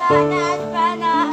panas, panas.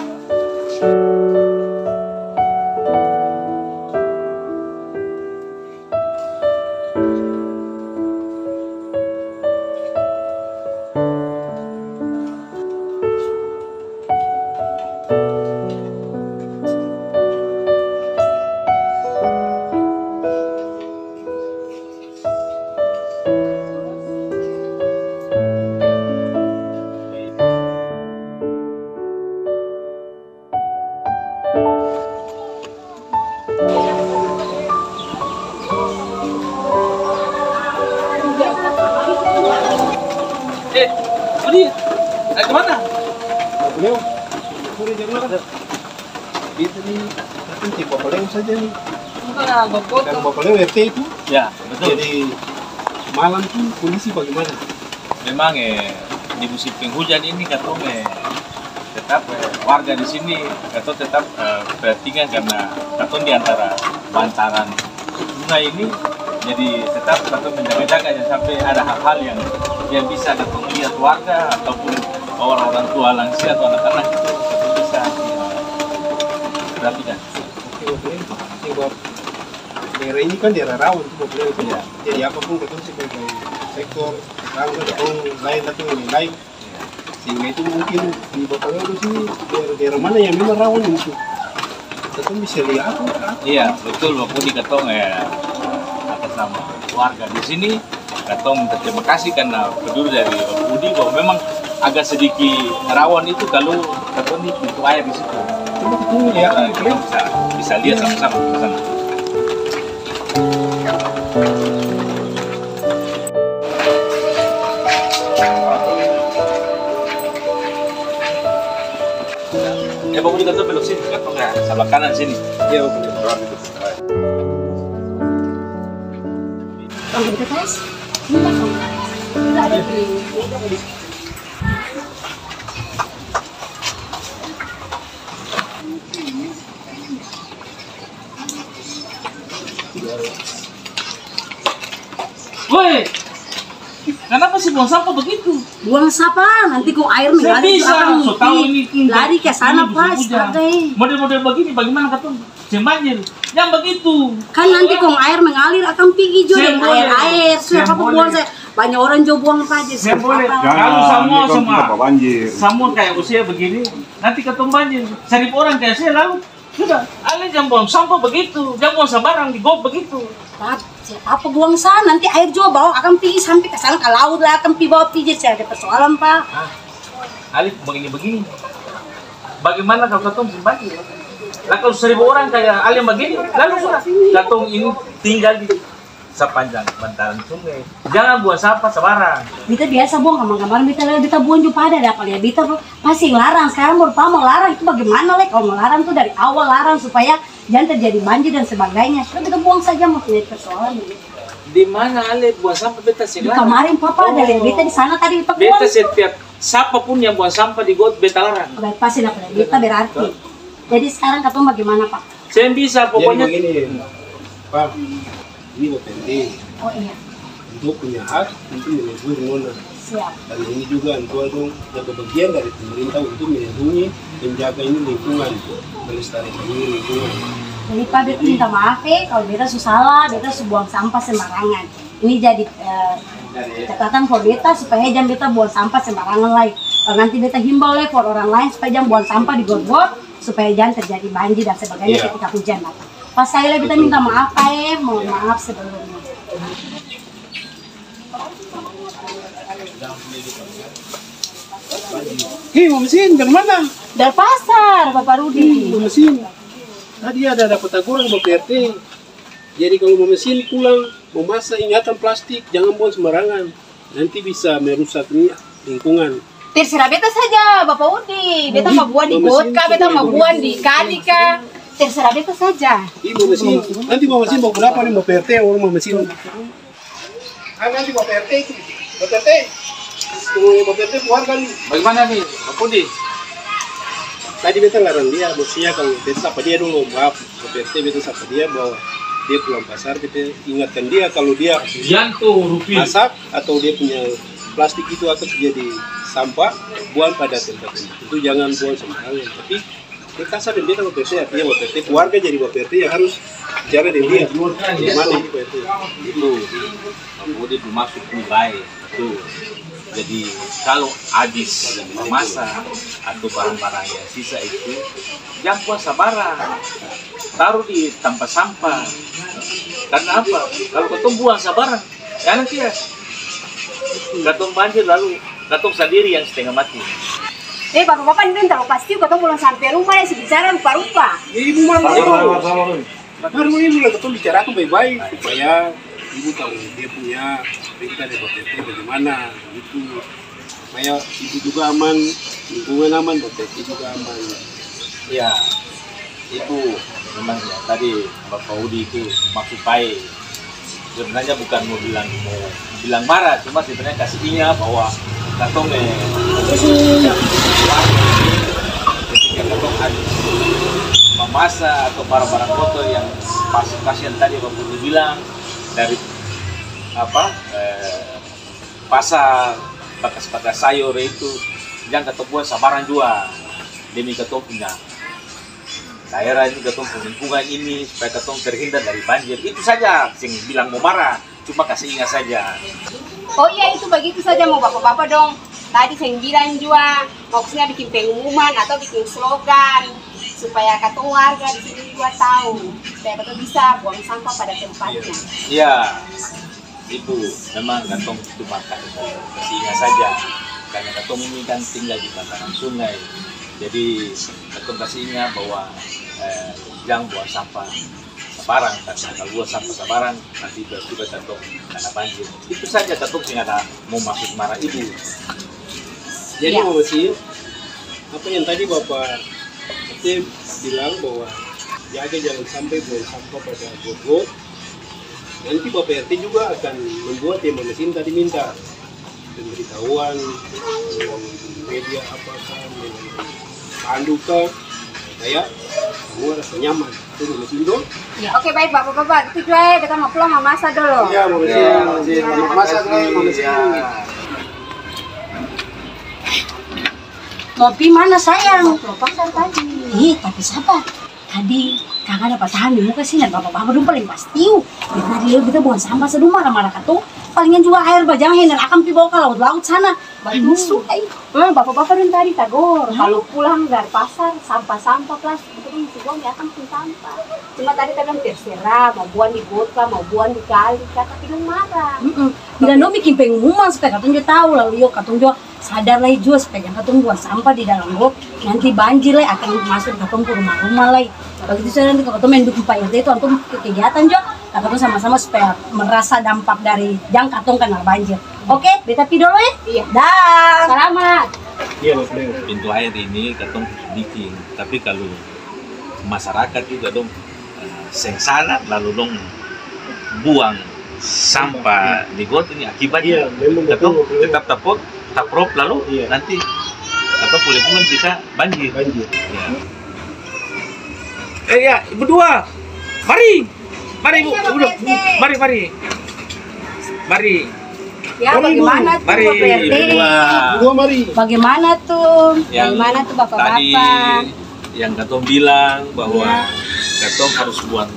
Budi, kemana? Beliau, sore jam mana? Itu nih, tapi si Bapak Leo saja nih. Dan Bapak Leo RT itu, Ya, betul. jadi malam tuh kondisi bagaimana? Memang di musim penghujan ini katong tetap warga di sini katong tetap perhatikan karena katong di antara bantaran sungai ini, jadi tetap katong menjaga-jaga jangan sampai ada hal-hal yang bisa katong lihat warga ataupun orang-orang tua lansia atau anak-anak itu katong bisa perhatikan. Oke, sebab daerah ini kan daerah rawan tuh Bapak Leo. Iya. Jadi apapun ketemu sebagai sektor rawan atau lain atau yang lain, sehingga itu mungkin di Bapak Leo di sini daerah mana yang memang rawan itu. Ketemu bisa lihat apa? Iya, betul Bapak Budi katong atas nama warga di sini katong terima kasih karena peduli dari Bapak Budi bahwa memang agak sedikit rawan itu kalau katong di pintu air di situ. Coba ketemu ya, Kita bisa lihat sama-sama di sana. Ya Bapak Budi katong belok sini, katong sebelah kanan sini. Iya Bapak Leo. Kamu kita tes? Minta kamu. Tidak ada di. Woi, kenapa sih buang sampah begitu? Buang sampah, nanti kok air Saya mengalir bisa, so tahu ini lari ke sana ini pas, musim hujan. santai. Model-model begini bagaimana katong banjir? Yang begitu. Kan nanti kok air mengalir akan pergi juga Saya dengan boleh. air. Saya Siapa pun boleh. buang saya. Banyak orang juga buang saja. Saya boleh. Apa? Kalau semua banjir. semua kayak usia begini, nanti ketemu banjir. 1.000 orang kayak saya lalu sudah. Ale jangan buang sampah begitu, jangan buang sembarang di got begitu. Apa buang sana, nanti air juga bawa akan pergi sampai ke sana ke laut lah, akan pergi bawa pergi. Saya ada persoalan Pak. Ali begini-begini. Bagaimana kalau ketemu banjir? Lah kalau 1.000 orang kayak Ali begini, lalu sudah ketemu ini tinggal di sepanjang bantaran sungai. Jangan buang sampah sembarang. Bita biasa buang kamar-kamar, Bita buang juga ada apa ya? Bita pasti larang. Sekarang mau larang itu bagaimana lek? Kalau mau larang tuh dari awal larang supaya jangan terjadi banjir dan sebagainya. Sudah kita buang saja mau punya persoalan. Di mana Ale buang sampah beta Di segala? kemarin Papa ada lihat Bita di sana tadi Bita buang. Beta setiap siapa pun yang buang sampah di got beta larang. Udah pasti dapat Bita berarti. Jadi sekarang ketemu bagaimana Pak? Saya bisa pokoknya. Jadi begini, Pak, ini penting. Oh iya, Untuk punya hak untuk melindungi nona. siap. Dan ini juga dong jaga bagian dari pemerintah untuk melindungi menjaga ini lingkungan, melestarikan ini lingkungan. Jadi Pak Bita minta maaf kalau Bita salah, Bita buang sampah sembarangan. Ini jadi catatan for Bita supaya jangan Bita buang sampah sembarangan lagi. Kalau nanti Bita himbau for orang lain supaya jangan buang sampah di got-got supaya jangan terjadi banjir dan sebagainya ketika hujan datang. Pas saya Bita minta maaf mohon maaf sebelumnya. Hei, mau mesin dari mana? Dari pasar, Bapak Rudi. Mau mesin. Tadi ada dapat teguran Bapak RT. Jadi kalau mau mesin pulang, mau masak ingatan plastik, jangan buang sembarangan. Nanti bisa merusak lingkungan. Terserah beta saja, Bapak Udi. Beta mau buang di got kah, beta mau buang di kali kah. Terserah beta saja. Ih, mau mesin. Nanti mau mesin mau berapa nih Bapak RT orang mau mesin? Nanti Bapak RT itu. Bapak RT. Tunggu Bapak RT keluar kali. Bagaimana nih, Pak Budi? Tadi beta larang dia, maksudnya kalau beta sapa dia dulu, maaf. Bapak RT beta sapa dia bahwa dia pulang pasar, beta ingatkan dia kalau dia Jantung rupiah. masak atau dia punya plastik itu akan terjadi sampah, buang pada tempat ini. Itu jangan buang sembarangan. Tapi ini kasar dan dia Bapak RT, artinya Bapak RT keluarga jadi Bapak RT yang harus jaga dan dia. Gimana ini Pak RT? Itu kemudian bermaksud baik itu. Jadi kalau habis memasak atau barang-barang yang sisa itu jangan buang sembarang, taruh di tempat sampah. Karena apa? Kalau ketemu buang sembarang, ya nanti ya katong banjir lalu katong sendiri yang setengah mati. Bapak-bapak ini tahu pasti ketemu belum sampai rumah ya bicara rupa-rupa. Ibu mana itu? Baru ini lah ketemu bicara aku baik-baik supaya ibu tahu dia punya perintah dari Bapak RT bagaimana gitu. Supaya ibu juga aman, lingkungan aman, Bapak RT juga aman. Ya, itu memang ya, tadi Bapak Udi itu maksud baik. Sebenarnya bukan mau bilang marah, cuma sebenarnya kasih ingat bahwa katong ketika katong habis memasak atau barang-barang kotor yang pasien tadi Bapak Udi bilang dari pasar bakas-bakas sayur itu jangan katong buat sabaran juga demi katong punya daerah ini, katong lingkungan ini supaya katong terhindar dari banjir. Itu saja sing bilang mau marah, cuma kasih ingat saja. Oh iya, itu begitu saja mau bapak-bapak dong. Tadi saya bilang juga maksudnya bikin pengumuman atau bikin slogan supaya katong warga di sini juga tahu supaya katong bisa buang sampah pada tempatnya. Iya, itu memang katong cuma kasih ingat saja karena katong ini kan tinggal di bantaran sungai. Jadi katong kasih ingat bahwa jangan buang sampah sembarang, karena kalau buang sampah sembarang nanti tiba-tiba katong kena banjir. Itu saja katong sih ada mau maksud marah ibu. Jadi Mama Sil, apa yang tadi Bapak RT bilang bahwa jaga jangan sampai buang sampah pada got-got. Nanti Bapak RT juga akan membuat yang Mama Sil tadi minta pemberitahuan media apakah pandukan kayak semua rasa nyaman. Itu Mama Sil dong. Ya, oke baik bapak-bapak, itu juga kita mau pulang mau masak dulu. Iya Mama Sil, selamat masak Mama Sil. Ngopi mana sayang? Mau pasar tadi. Ih, tapi sabar. Tadi kakak dapat tahan di muka sini, bapak-bapak dong paling pasti. Tadi kita buang sampah sedumah marah tuh. Palingan juga air bajang hendak akan pi bawa ke laut-laut sana. Bagus ay. Bapak-bapak dong tadi tagor. Kalau pulang dari pasar sampah-sampah plastik itu kan mesti buang di atas pun sampah. Cuma tadi bilang terserah mau buang di got kah, mau buang di kali kah, tapi dong marah. Bila dong bikin pengumuman supaya katong juga tahu lalu yuk katong juga sadar lah juga supaya jangan katong buang sampah di dalam got nanti banjir lah akan masuk katong ke rumah-rumah lah. Begitu saja nanti kalau katong mendukung Pak RT itu antum kegiatan juga katong sama-sama supaya merasa dampak dari jangan katong kena banjir. Oke, beta pi dulu ya. Iya. Dah. Selamat. Iya Bapak. Pintu air ini katong bikin, tapi kalau masyarakat juga dong sengsara lalu dong buang sampah di got ini akibatnya katong tetap taprop lalu nanti katong lingkungan bisa banjir. Ya ibu dua, mari ibu, mari. Ya, bagaimana tuh Mari, Bapak RT? Dua mari. Bagaimana tuh? Yang Bagaimana tuh Bapak-bapak? Tadi yang katong bilang bahwa katong harus buang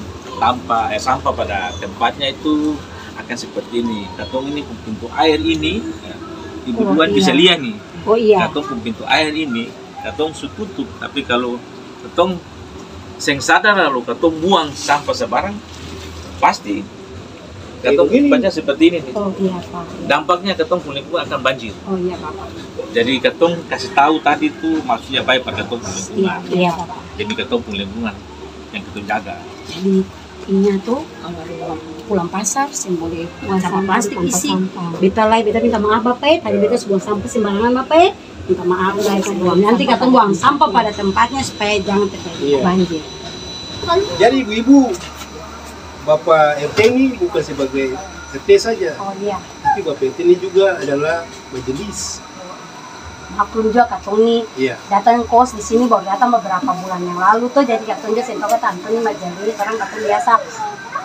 sampah pada tempatnya itu akan seperti ini. Katong ini pintu air ini, ibu Duan bisa lihat nih. Oh iya. Katong pintu air ini, katong tutup. Tapi kalau katong sadar lalu katong buang sampah sembarang, pasti katong baca seperti ini nih. Oh iya Pak. Dampaknya katong lingkungan akan banjir. Oh iya Bapak. Jadi katong kasih tahu tadi tuh maksudnya baik pada katong lingkungan. Iya Bapak. Jadi katong lingkungan yang kita jaga. Jadi ini tuh kalau pulang pasar boleh buang sampah plastik isi. Beta minta maaf Bapak, tadi beta buang sampah sembarangan Bapak. Minta maaf guys. Nanti katong buang sampah pada tempatnya supaya jangan terjadi banjir. Jadi ibu-ibu, Bapak RT ini bukan sebagai RT saja, Oh iya. tapi Bapak RT ini juga adalah majelis. Maklum juga katong nih Iya. datang kos di sini baru datang beberapa bulan yang lalu tuh, jadi katong juga sentuh tante nih majelis orang katong biasa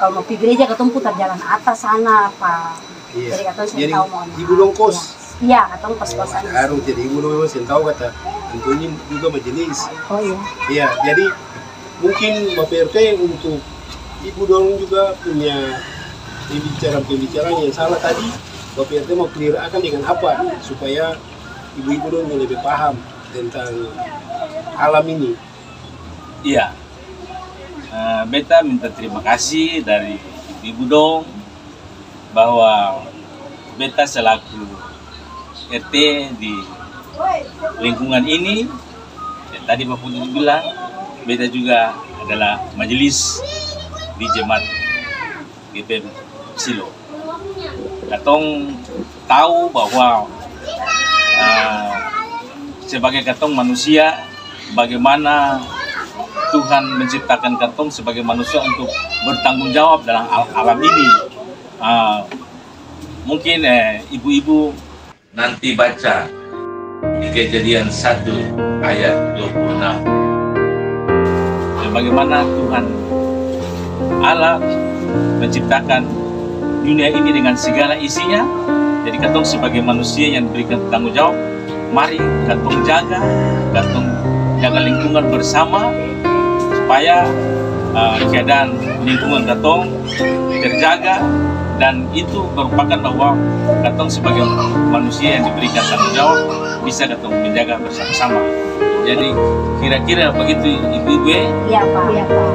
kalau mau pergi gereja katong putar jalan atas sana Pak. Iya. Jadi katong Jadi tahu mau ibu dong kos. Iya, katong kos-kosan. Harus jadi ibu memang saya tahu kata tentunya juga majelis. Oh iya. Iya, jadi mungkin Bapak RT untuk ibu dong juga punya pembicaraan yang salah tadi. Bapak RT mau clear akan dengan apa supaya ibu-ibu dong yang lebih paham tentang alam ini. Iya. Beta minta terima kasih dari ibu dong bahwa beta selaku RT di lingkungan ini, dan tadi Bapak Putri bilang beta juga adalah majelis di Jemaat GPM Silo. Katong tahu bahwa sebagai katong manusia, bagaimana Tuhan menciptakan katong sebagai manusia untuk bertanggung jawab dalam alam ini. Mungkin ibu-ibu nanti baca di Kejadian 1 ayat 26. Bagaimana Tuhan Allah menciptakan dunia ini dengan segala isinya. Jadi katong sebagai manusia yang diberikan tanggung jawab, mari katong jaga lingkungan bersama supaya keadaan lingkungan katong terjaga, dan itu merupakan bahwa katong sebagai manusia yang diberikan tanggung jawab bisa katong menjaga bersama-sama. Jadi kira-kira begitu ibu-ibu. Iya Pak. Iya Pak.